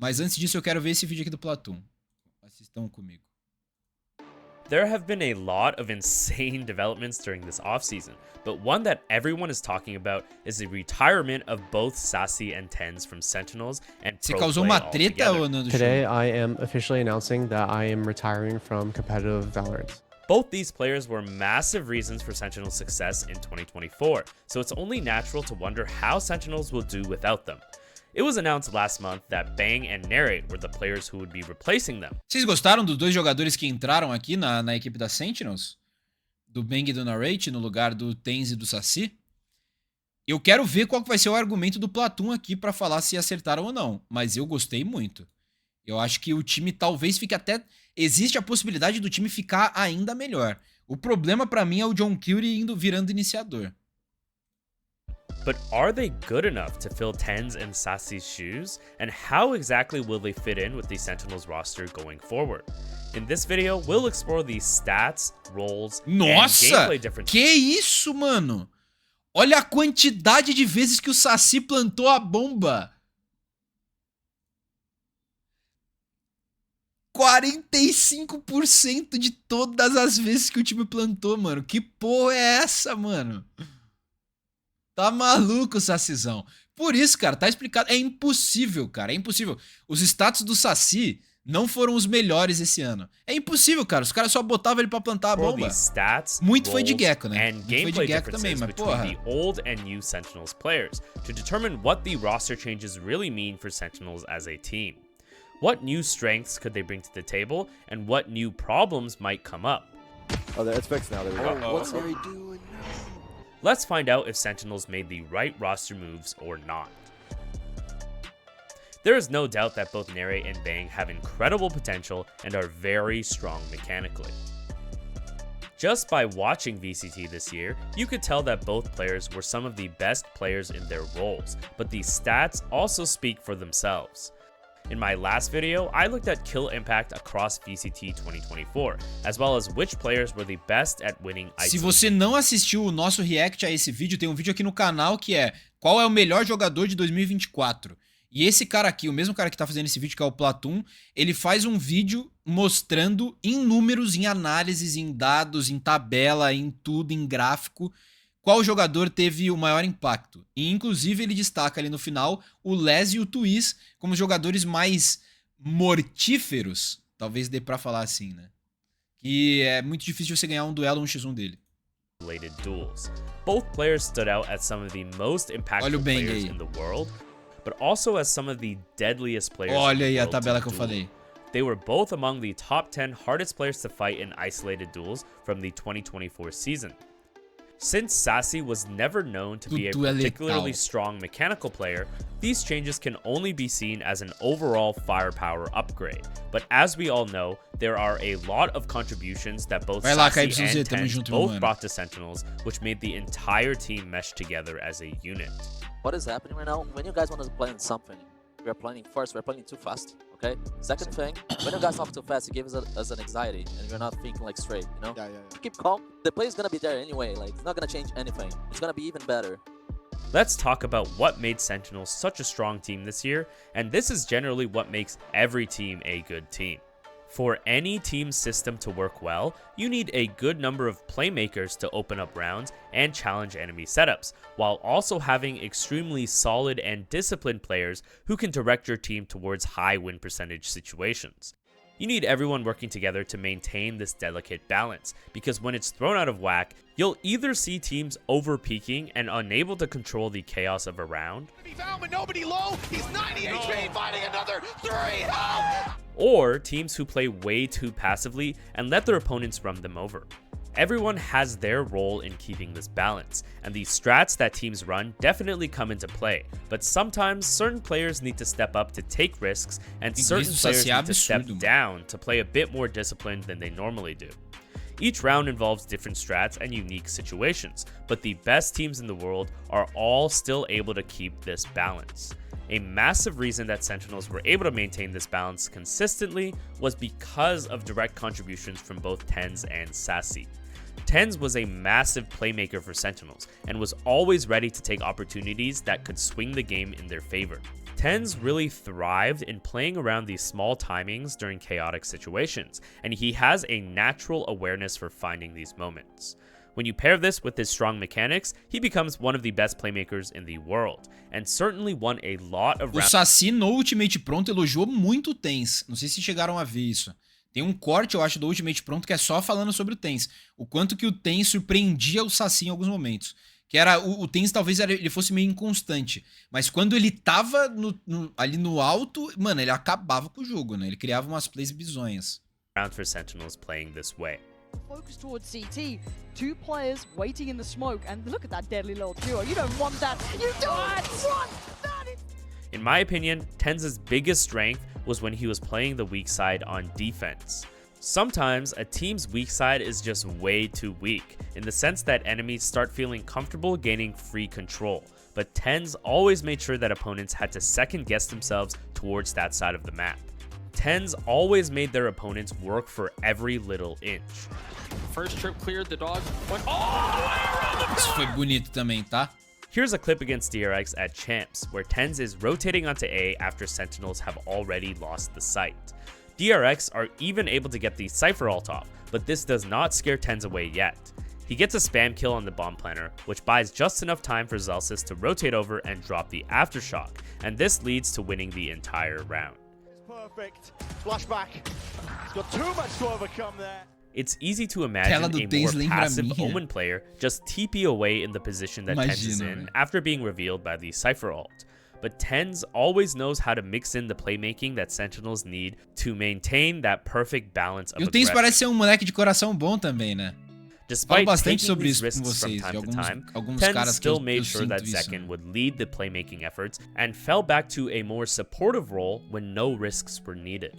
Mas antes disso eu quero ver esse vídeo aqui do Platoon. Assistam comigo. There have been a lot of insane developments during this offseason, but one that everyone is talking about is the retirement of both Sassy and Tens from Sentinels and Você Pro causou Play uma treta, altogether. ô Nando? Today, I am officially announcing that I am retiring from competitive Valorant. Both these players were massive reasons for Sentinels' success in 2024, so it's only natural to wonder how Sentinels will do without them. It was announced last month that Bang and Narrate were the players who would be replacing them. Vocês gostaram dos dois jogadores que entraram aqui na equipe da Sentinels? Do Bang e do Narrate no lugar do Tens e do Sassy? Eu quero ver qual que vai ser o argumento do Platoon aqui pra falar se acertaram ou não, mas eu gostei muito. Eu acho que o time talvez fique até... Existe a possibilidade do time ficar ainda melhor. O problema pra mim é o John Curie virando iniciador. But are they good enough to fill Tens and Sassy's shoes? And how exactly will they fit in with the Sentinels roster going forward? In this video, we'll explore the stats, roles, and gameplay differences. Que isso, mano? Olha a quantidade de vezes que o Sassy plantou a bomba. 45% de todas as vezes que o time plantou, mano. Que porra é essa, mano? Tá maluco, Sassyzão. Por isso, cara, tá explicado. É impossível, cara. É impossível. Os status do Sassy não foram os melhores esse ano. É impossível, cara. Os caras só botavam ele pra plantar a bomba. Muito foi de Gecko, né? Muito foi de Gecko também, mas porra. The old and new Sentinels players to determine what the roster changes really mean for Sentinels as a team. What new strengths could they bring to the table, and what new problems might come up? Oh, it's fixed now. There we go. What's Harry doing now? Let's find out if Sentinels made the right roster moves or not. There is no doubt that both Narrate and Bang have incredible potential and are very strong mechanically. Just by watching VCT this year, you could tell that both players were some of the best players in their roles, but the stats also speak for themselves. In my last video, I looked at kill impact across VCT 2024, as well as which players were the best at winning items. Se você não assistiu o nosso react a esse vídeo, tem um vídeo aqui no canal que é qual é o melhor jogador de 2024. E esse cara aqui, o mesmo cara que tá fazendo esse vídeo, que é o Platoon, ele faz um vídeo mostrando em números, em análises, em dados, em tabela, em tudo, em gráfico, qual jogador teve o maior impacto. E inclusive ele destaca ali no final o Les e o Twiz como jogadores mais mortíferos, talvez dê pra falar assim, né? Que é muito difícil você ganhar um duelo 1x1 dele. Duels. Both players stood out as some of the most impactful players in the world, but also as some of the deadliest players. Olha aí a tabela que eu falei. They were both among the top 10 hardest players to fight in isolated duels from the 2024 season. Since Sassy was never known to be a particularly strong mechanical player, these changes can only be seen as an overall firepower upgrade. But as we all know, there are a lot of contributions that both Sassy and Tens both brought to Sentinels, which made the entire team mesh together as a unit. What is happening right now? When you guys want to plan something, we're planning too fast. Okay. Second thing, when you guys talk too fast, it gives us an anxiety, and we're not thinking like straight. You know. Yeah. Keep calm. The play is gonna be there anyway. Like it's not gonna change anything. It's gonna be even better. Let's talk about what made Sentinels such a strong team this year, and this is generally what makes every team a good team. For any team system to work well, you need a good number of playmakers to open up rounds and challenge enemy setups, while also having extremely solid and disciplined players who can direct your team towards high win percentage situations. You need everyone working together to maintain this delicate balance, because when it's thrown out of whack, you'll either see teams over-peaking and unable to control the chaos of a round, or teams who play way too passively and let their opponents run them over. Everyone has their role in keeping this balance, and the strats that teams run definitely come into play, but sometimes certain players need to step up to take risks, and certain players need to step down to play a bit more disciplined than they normally do. Each round involves different strats and unique situations, but the best teams in the world are all still able to keep this balance. A massive reason that Sentinels were able to maintain this balance consistently was because of direct contributions from both Tens and Sassy. TenZ was a massive playmaker for Sentinels, and was always ready to take opportunities that could swing the game in their favor. TenZ really thrived in playing around these small timings during chaotic situations, and he has a natural awareness for finding these moments. When you pair this with his strong mechanics, he becomes one of the best playmakers in the world, and certainly won a lot of O rounds. Saci no Ultimate Pronto elogiou muito o TenZ. Não sei se chegaram a ver isso. Tem um corte, eu acho, do Ultimate Pronto que é só falando sobre o TenZ. O quanto que o TenZ surpreendia o Saci em alguns momentos. Que era o TenZ talvez ele fosse meio inconstante. Mas quando ele tava ali no alto, mano, ele acabava com o jogo, né? Ele criava umas plays bizonhas. Round for Sentinels playing this way. Focus towards CT. 2 players waiting in the smoke, and look at that deadly little duo. You don't want that. You don't want that. In my opinion, TenZ's biggest strength was when he was playing the weak side on defense. Sometimes a team's weak side is just way too weak, in the sense that enemies start feeling comfortable gaining free control, but TenZ always made sure that opponents had to second guess themselves towards that side of the map. TenZ always made their opponents work for every little inch. First trip cleared, the dog went all the way around the Isso foi bonito também, tá? Here's a clip against DRX at Champs, where TenZ is rotating onto A after Sentinels have already lost the site. DRX are even able to get the Cypher ult off, but this does not scare TenZ away yet. He gets a spam kill on the bomb planter, which buys just enough time for Zelsis to rotate over and drop the Aftershock, and this leads to winning the entire round. Perfect. Flashback. He's got too much to overcome there. It's easy to imagine a more passive Omen player just TP away in the position that TenZ is in after being revealed by the Cypher ult. But TenZ always knows how to mix in the playmaking that Sentinels need to maintain that perfect balance of aggression. E o TenZ parece ser moleque de coração bom também, né? Despite bastante sobre isso com vocês, from time to time, TenZ still made sure that Zekken would lead the playmaking efforts and fell back to a more supportive role when no risks were needed.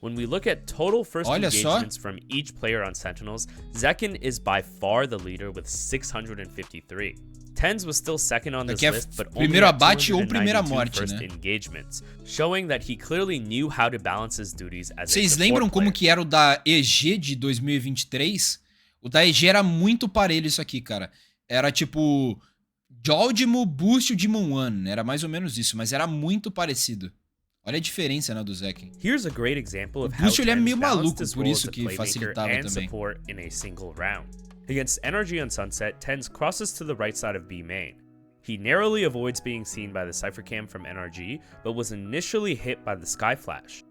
When we look at total first engagements from each player on Sentinels, Zekken is by far the leader with 653. TenZ was still second on this list, but only had 292 first engagements, showing that he clearly knew how to balance his duties as a support player. Vocês lembram como que era o da EG de 2023? O da EG era muito parelho isso aqui, cara. Era tipo Jaldimo, Boost e Demon One. Era mais ou menos isso, mas era muito parecido. Olha a diferença, né, do Zekken. Here's a great example of how Boost ele é meio maluco, his por role isso as a que playmaker facilitava and também. support in a single round. Against NRG on Sunset, TenZ crosses to the right side of B main. He narrowly avoids being seen by the Cypher Cam from NRG, but was initially hit by the Sky Flash.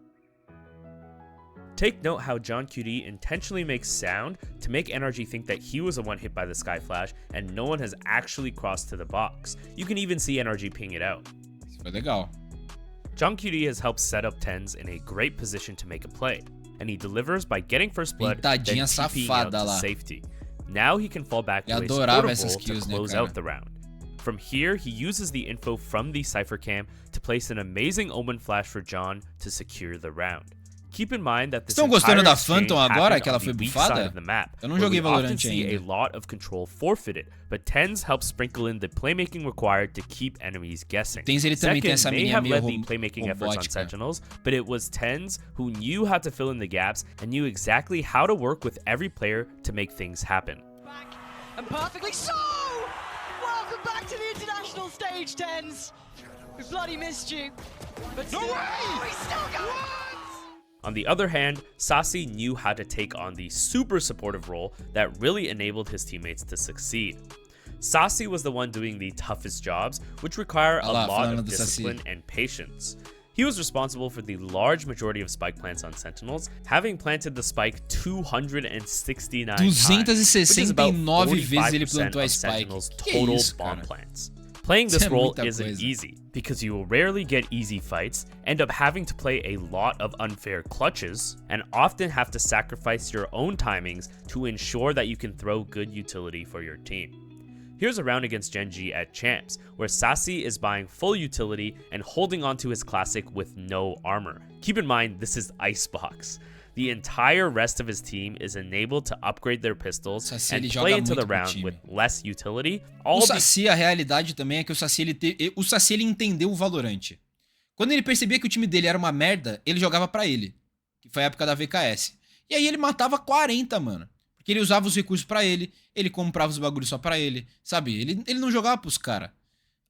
Take note how John QD intentionally makes sound to make NRG think that he was the one hit by the Sky Flash and no one has actually crossed to the box. You can even see NRG ping it out. Isso foi legal. John QD has helped set up TenZ in a great position to make a play, and he delivers by getting first blood, then TPing out to safety. Now he can fall back to a supportive role to close out the round. From here, he uses the info from the Cypher Cam to place an amazing Omen flash for John to secure the round. Keep in mind that this entire exchange happened on the weak side of the map, where we often see a lot of control forfeited, but TenZ helps sprinkle in the playmaking required to keep enemies guessing. Zekken may have led the playmaking efforts on Sentinels, but it was TenZ who knew how to fill in the gaps and knew exactly how to work with every player to make things happen. And perfectly so! Welcome back to the international stage, TenZ! We bloody missed you. But no way! We still got it! On the other hand, Saci knew how to take on the super supportive role that really enabled his teammates to succeed. Saci was the one doing the toughest jobs, which require a lot of discipline and patience. He was responsible for the large majority of spike plants on Sentinels, having planted the spike 269 times, which is about 45% of Sentinels' total bomb plants. Playing this role isn't easy, because you will rarely get easy fights, end up having to play a lot of unfair clutches, and often have to sacrifice your own timings to ensure that you can throw good utility for your team. Here's a round against Gen G at Champs, where Saci is buying full utility and holding onto his classic with no armor. Keep in mind, this is Icebox. The entire rest of his team is enabled to upgrade their pistols and play into the round with less utility. O Saci, a realidade também é que o Saci ele entendeu o Valorant. Quando ele percebia que o time dele era uma merda, ele jogava pra ele. Que foi a época da VKS. E aí ele matava 40, mano. Que ele usava os recursos pra ele comprava os bagulhos só pra ele, sabe? Ele não jogava pros caras.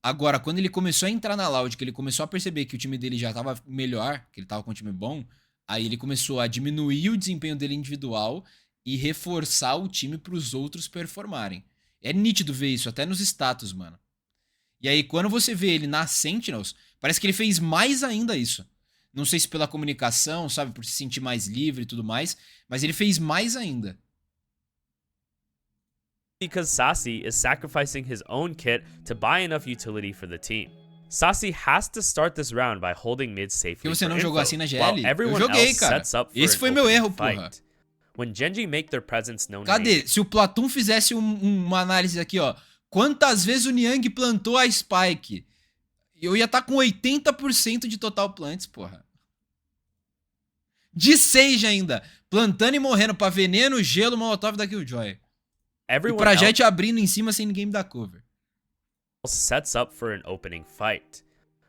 Agora, quando ele começou a entrar na Loud, que ele começou a perceber que o time dele já tava melhor, que ele tava com um time bom, aí ele começou a diminuir o desempenho dele individual e reforçar o time pros outros performarem. É nítido ver isso, até nos status, mano. E aí, quando você vê ele na Sentinels, parece que ele fez mais ainda isso. Não sei se pela comunicação, sabe, por se sentir mais livre e tudo mais, mas ele fez mais ainda. Because Saci is sacrificing his own kit to buy enough utility for the team. Saci has to start this round by holding mid safely. Que você não jogou assim na GL? While everyone Eu joguei, else cara. sets up for Esse foi meu erro, porra. When Genji make their presence known. Cadê? Se o Platum fizesse uma análise aqui, ó. Quantas vezes o Nyang plantou a Spike? Eu ia estar com 80% de total plants, porra. De Sage ainda. Plantando e morrendo pra veneno, gelo, molotov da Killjoy. E pra Jet abrindo em cima sem ninguém me dar cover. Sets up for an opening fight.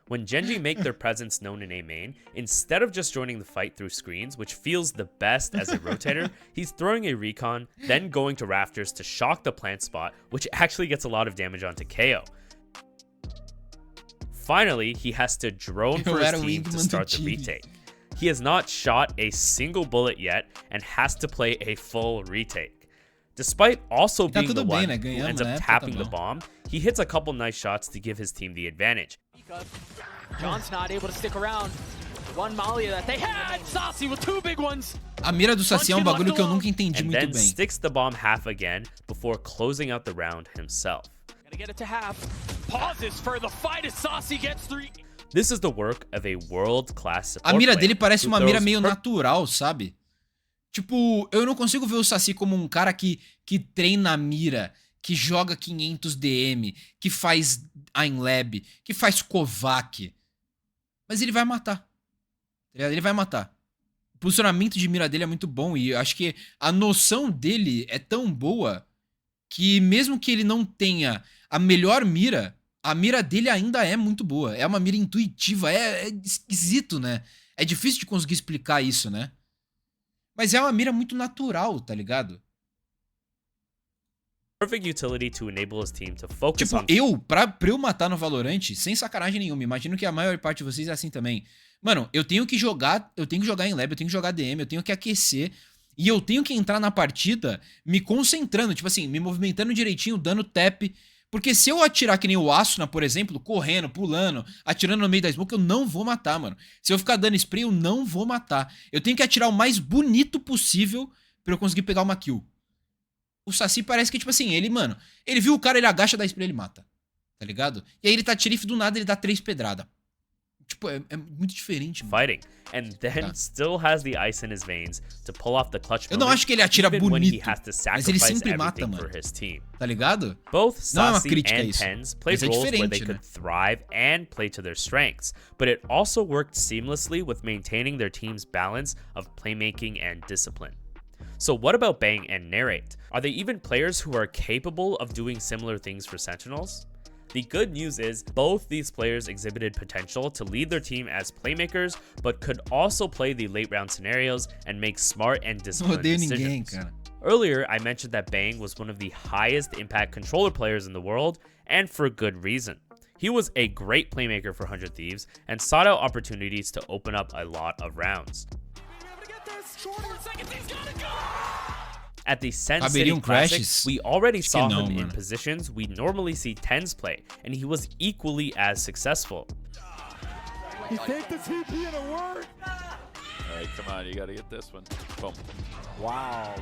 When Genji make their presence known in A main, instead of just joining the fight through screens, which feels the best as a rotator, he's throwing a recon, then going to rafters to shock the plant spot, which actually gets a lot of damage onto KO. Finally, he has to drone for his team to start the retake. He has not shot a single bullet yet and has to play a full retake. Despite also being the one who ends up tapping the bomb, he hits a couple nice shots to give his team the advantage. John's not able to stick around. One Malia that they had. Saci with two big ones. A mira do Saci é um bagulho que eu nunca entendi muito then bem. Sticks the bomb half again before closing out the round himself. Gotta get it to half. Pauses for the fight as Saci gets 3. This is the work of a world-class support A mira player dele parece who uma mira throws meio natural, sabe? Tipo, eu não consigo ver o Saci como um cara que treina a mira, que joga 500 DM, que faz Ainlab, que faz Kovac. Mas ele vai matar. Ele vai matar. O posicionamento de mira dele é muito bom e eu acho que a noção dele é tão boa que mesmo que ele não tenha a melhor mira, a mira dele ainda é muito boa. É uma mira intuitiva, é esquisito, né? É difícil de conseguir explicar isso, né? Mas é uma mira muito natural, tá ligado? Perfect utility to enable his team to focus tipo, pra eu matar no Valorant, sem sacanagem nenhuma, imagino que a maior parte de vocês é assim também. Mano, eu tenho que jogar em lab, eu tenho que jogar DM, eu tenho que aquecer, e eu tenho que entrar na partida me concentrando, tipo assim, me movimentando direitinho, dando tap, porque se eu atirar que nem o Asuna, por exemplo, correndo, pulando, atirando no meio da smoke, eu não vou matar, mano. Se eu ficar dando spray, eu não vou matar. Eu tenho que atirar o mais bonito possível pra eu conseguir pegar uma kill. O Saci parece que, tipo assim, mano, ele viu o cara, ele agacha, dá spray, ele mata. Tá ligado? E aí ele tá tirif do nada, ele dá 3 pedradas. Tipo, é muito diferente, mano. Fighting, and then still has the ice in his veins to pull off the clutch. Eu não acho que ele atira bonito, mas ele sempre mata, mano. Tá ligado? Both não é uma Saci crítica and isso. Tens played roles where they could thrive and play to their strengths, but it also worked seamlessly with maintaining their team's balance of playmaking and discipline. So what about Bang and Narrate? Are they even players who are capable of doing similar things for Sentinels? The good news is both these players exhibited potential to lead their team as playmakers, but could also play the late round scenarios and make smart and disciplined decisions. Earlier, I mentioned that Bang was one of the highest impact controller players in the world, and for good reason. He was a great playmaker for 100 Thieves and sought out opportunities to open up a lot of rounds. At the Sen City Classic, we already saw him in positions we normally see Tens play, and he was equally as successful. He faked the TP in a word. Alright, come on, you gotta get this one. Boom. Wow.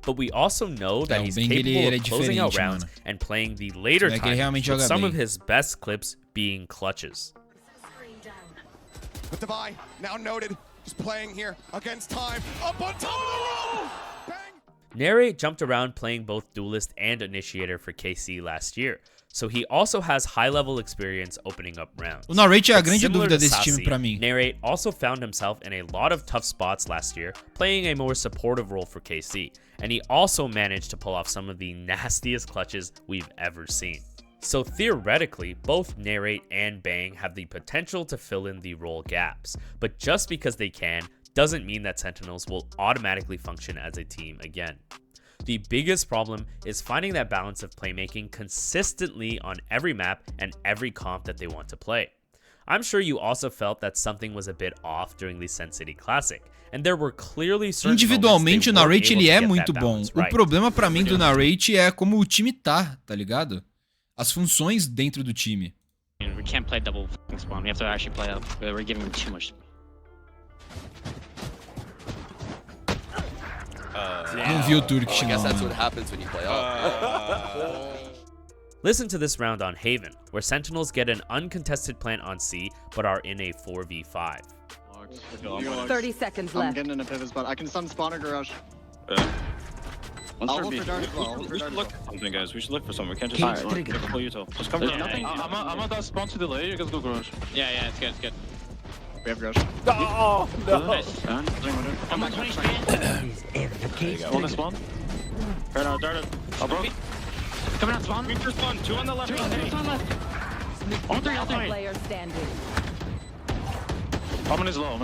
But we also know that he's capable of closing out rounds and playing the later times, with some of his best clips being clutches. With Divide, now noted, just playing here against time, up on top of the room! Narrate jumped around playing both Duelist and Initiator for KC last year, so he also has high-level experience opening up rounds. O Narrate é a grande dúvida desse time pra mim. Narrate also found himself in a lot of tough spots last year, playing a more supportive role for KC, and he also managed to pull off some of the nastiest clutches we've ever seen. So theoretically, both Narrate and Bang have the potential to fill in the role gaps, but just because they can, doesn't mean that Sentinels will automatically function as a team again. The biggest problem is finding that balance of playmaking consistently on every map and every comp that they want to play. I'm sure you also felt that something was a bit off during the Sen City Classic, and there were clearly certain Individualmente o Narrate ele é muito bom. Right. O problema pra mim do Narrate é como o time tá ligado? As funções dentro do time. We can't play double spawn. We have to actually play up. We're giving them too much. Não vi o Turkish, I guess não. that's what happens when you play up. Listen to this round on Haven, where Sentinels get an uncontested plant on C, but are in a 4v5. 30 seconds left. I'm getting in a pivot spot. I can stun spawner garage. I'll hold for dart as well. We should look for something, guys. We should look for something. We can't just pull you till. Just come for nothing. I'm on that spawn to delay. You guys go garage. Yeah, it's good, it's good. We have garage. Oh, no. Nice. I'm on 20 On the spawn. Right now, darted. Oh, bro. Coming out spawn. We just spawn. 2 on the left. 2 on the left. On 3, on 3. Player standing. Omen is low,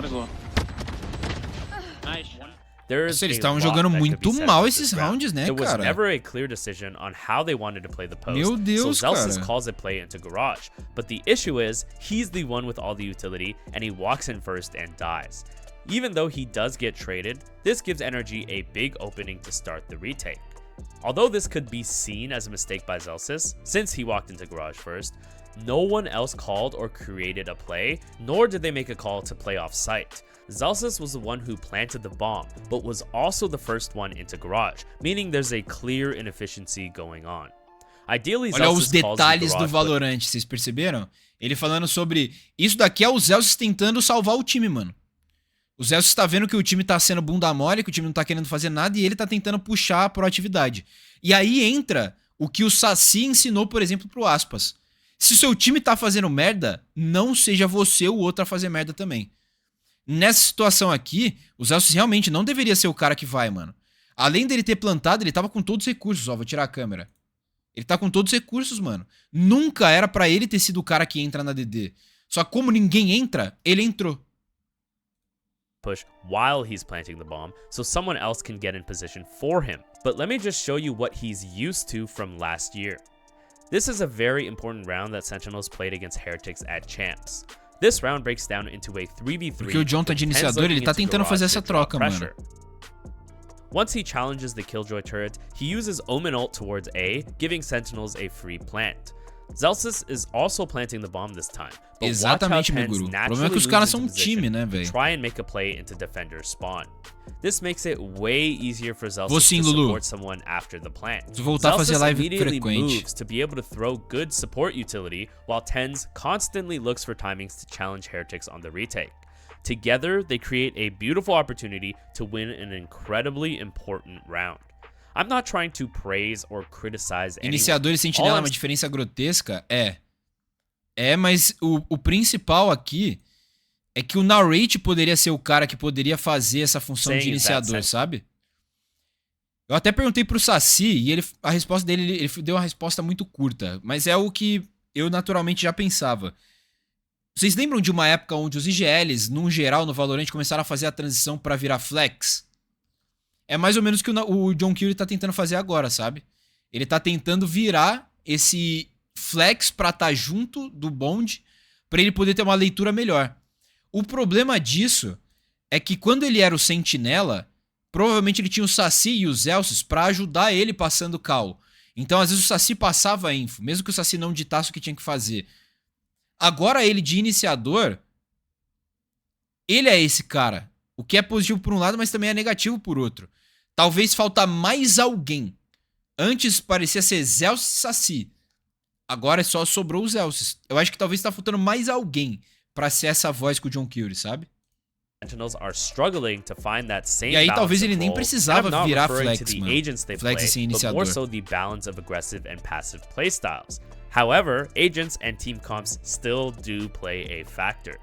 Nice. There's Eles a estavam lot jogando that could muito be said mal about esses this round. rounds, né, There was cara? never a clear decision on how they wanted to play the post, Meu Deus, so Zelsis cara. calls it play into garage. But the issue is, he's the one with all the utility, and he walks in first and dies. Even though he does get traded, this gives Energy a big opening to start the retake. Although this could be seen as a mistake by Zelsis, since he walked into garage first, no one else called or created a play, nor did they make a call to play off site. Zelsis was the one who planted the bomb, but was also the first one into garage, meaning there's a clear inefficiency going on. Ideally, Olha os Zelsis calls the detalhes do garage, Valorant, vocês perceberam? Ele falando sobre... Isso daqui é o Zelsis tentando salvar o time, mano. O Zelsis tá vendo que o time tá sendo bunda mole, que o time não tá querendo fazer nada, e ele tá tentando puxar a proatividade. E aí entra o que o Saci ensinou, por exemplo, pro Aspas. Se o seu time tá fazendo merda, não seja você o outro a fazer merda também. Nessa situação aqui, o Zelsis realmente não deveria ser o cara que vai, mano. Além dele ter plantado, ele tava com todos os recursos. Ó, vou tirar a câmera. Ele tá com todos os recursos, mano. Nunca era pra ele ter sido o cara que entra na DD. Só que como ninguém entra, ele entrou. push while he's planting the bomb so someone else can get in position for him. But let me just show you what he's used to from last year. This is a very important round that Sentinels played against Heretics at Champs. This round breaks down into a 3v3. Porque o John tá de iniciador, ele tá tentando fazer essa troca, mano. Once he challenges the Killjoy turret, he uses Omen ult towards A, giving Sentinels a free plant. Zelsis is also planting the bomb this time. But exatamente, meu guru. O problema é que os caras são um time, né, velho? Try and make a play into defender's spawn. This makes it way easier for Zelsis sim, to Lulu. support someone after the plant. Vou voltar a fazer live immediately frequente. moves to be able to throw good support utility, while TENS constantly looks for timings to challenge Heretics on the retake. Together, they create a beautiful opportunity to win an incredibly important round. I'm not trying to praise or criticize anyone. Iniciador e sentinela é uma diferença grotesca? Mas o principal aqui é que o Narrate poderia ser o cara que poderia fazer essa função de iniciador, sabe? Eu até perguntei pro Saci e a resposta dele, ele deu uma resposta muito curta, mas é o que eu naturalmente já pensava. Vocês lembram de uma época onde os IGLs, num geral, no Valorant, começaram a fazer a transição pra virar flex? É mais ou menos o que o John Curie tá tentando fazer agora, sabe? Ele tá tentando virar esse flex pra estar junto do bonde, pra ele poder ter uma leitura melhor. O problema disso é que quando ele era o sentinela, provavelmente ele tinha o Saci e o Zelsis pra ajudar ele passando cal. Então, às vezes, o Saci passava a info, mesmo que o Saci não ditasse o que tinha que fazer. Agora, ele de iniciador, ele é esse cara. O que é positivo por um lado, mas também é negativo por outro. Talvez falta mais alguém. Antes parecia ser Zelsis e Saci. Agora só sobrou o Zelsis. Eu acho que talvez tá faltando mais alguém pra ser essa voz com o John Curie, sabe? E aí talvez ele nem precisava virar flex, mano. Flex e ser iniciador. More so the balance of aggressive and passive playstyles. However, agents and team comps still do play a factor.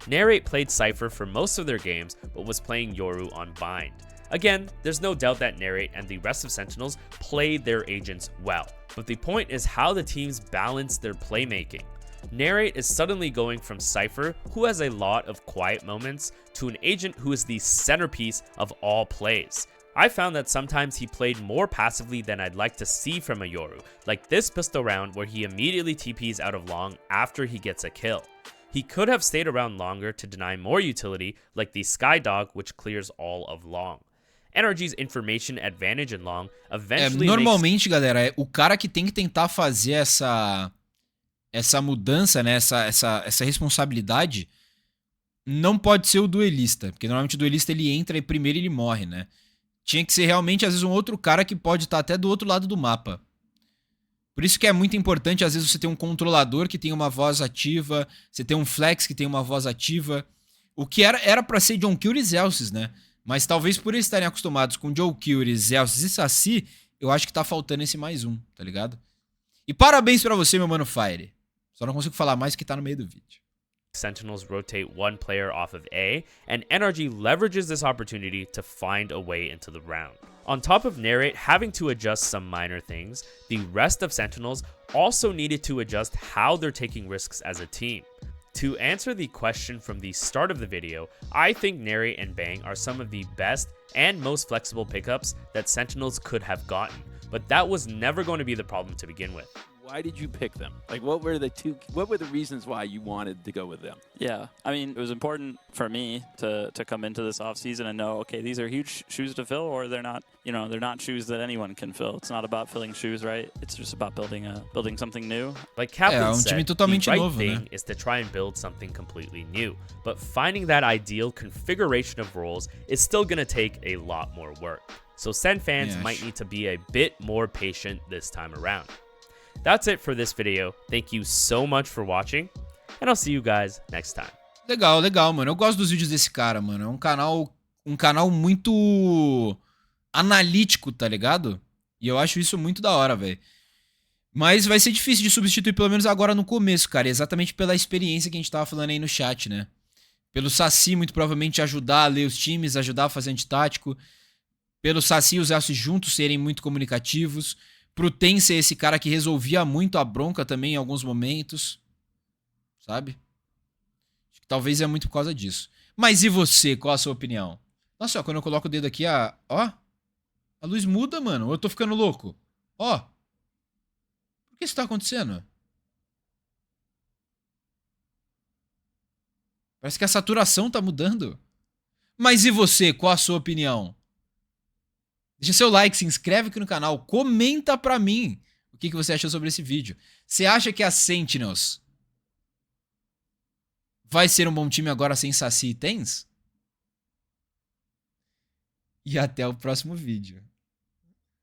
Narrate played Cypher for most of their games, but was playing Yoru on Bind. Again, there's no doubt that Narrate and the rest of Sentinels played their agents well, but the point is how the teams balance their playmaking. Narrate is suddenly going from Cypher, who has a lot of quiet moments, to an agent who is the centerpiece of all plays. I found that sometimes he played more passively than I'd like to see from a Yoru, like this pistol round where he immediately TPs out of long after he gets a kill. He could have stayed around longer to deny more utility, like the Sky Dog, which clears all of long. NRG's information advantage in long eventually normalmente, galera, é o cara que tem que tentar fazer essa mudança, né, essa responsabilidade, não pode ser o duelista, porque normalmente o duelista ele entra e primeiro ele morre, né? Tinha que ser realmente, às vezes, um outro cara que pode estar até do outro lado do mapa. Por isso que é muito importante, às vezes, você ter um controlador que tem uma voz ativa, você ter um flex que tem uma voz ativa. O que era pra ser John Kill e Zelsis, né? Mas talvez por eles estarem acostumados com John Kill, Zelsis e Saci, eu acho que tá faltando esse mais um, tá ligado? E parabéns pra você, meu mano Fire. Só não consigo falar mais que tá no meio do vídeo. Sentinels rotate one player off of A, and NRG leverages this opportunity to find a way into the round. On top of Narrate having to adjust some minor things, the rest of Sentinels also needed to adjust how they're taking risks as a team. To answer the question from the start of the video, I think Narrate and Bang are some of the best and most flexible pickups that Sentinels could have gotten, but that was never going to be the problem to begin with. Why did you pick them? Like, what were the reasons why you wanted to go with them? Yeah, I mean, it was important for me to come into this offseason and know, okay, these are huge shoes to fill, or they're not, you know, they're not shoes that anyone can fill. It's not about filling shoes, right? It's just about building something new. Like Captain said, the right novo, thing né? is to try and build something completely new, but finding that ideal configuration of roles is still gonna take a lot more work. So Sen fans might need to be a bit more patient this time around. That's it for this video. Thank you so much for watching, and I'll see you guys next time. Legal, legal, mano. Eu gosto dos vídeos desse cara, mano. É um canal muito analítico, tá ligado? E eu acho isso muito da hora, velho. Mas vai ser difícil de substituir, pelo menos agora no começo, cara. Exatamente pela experiência que a gente tava falando aí no chat, né? Pelo Saci, muito provavelmente, ajudar a ler os times, ajudar a fazer antitático. Pelo Saci e os Elsos juntos serem muito comunicativos. Pro Ten ser esse cara que resolvia muito a bronca também em alguns momentos. Sabe? Acho que talvez é muito por causa disso. Mas e você? Qual a sua opinião? Nossa, ó, quando eu coloco o dedo aqui, ó. A luz muda, mano. Ou eu tô ficando louco? Ó. Por que isso tá acontecendo? Parece que a saturação tá mudando. Mas e você? Qual a sua opinião? Deixa seu like, se inscreve aqui no canal, comenta pra mim o que você achou sobre esse vídeo. Você acha que a Sentinels vai ser um bom time agora sem Saci e Tens? E até o próximo vídeo.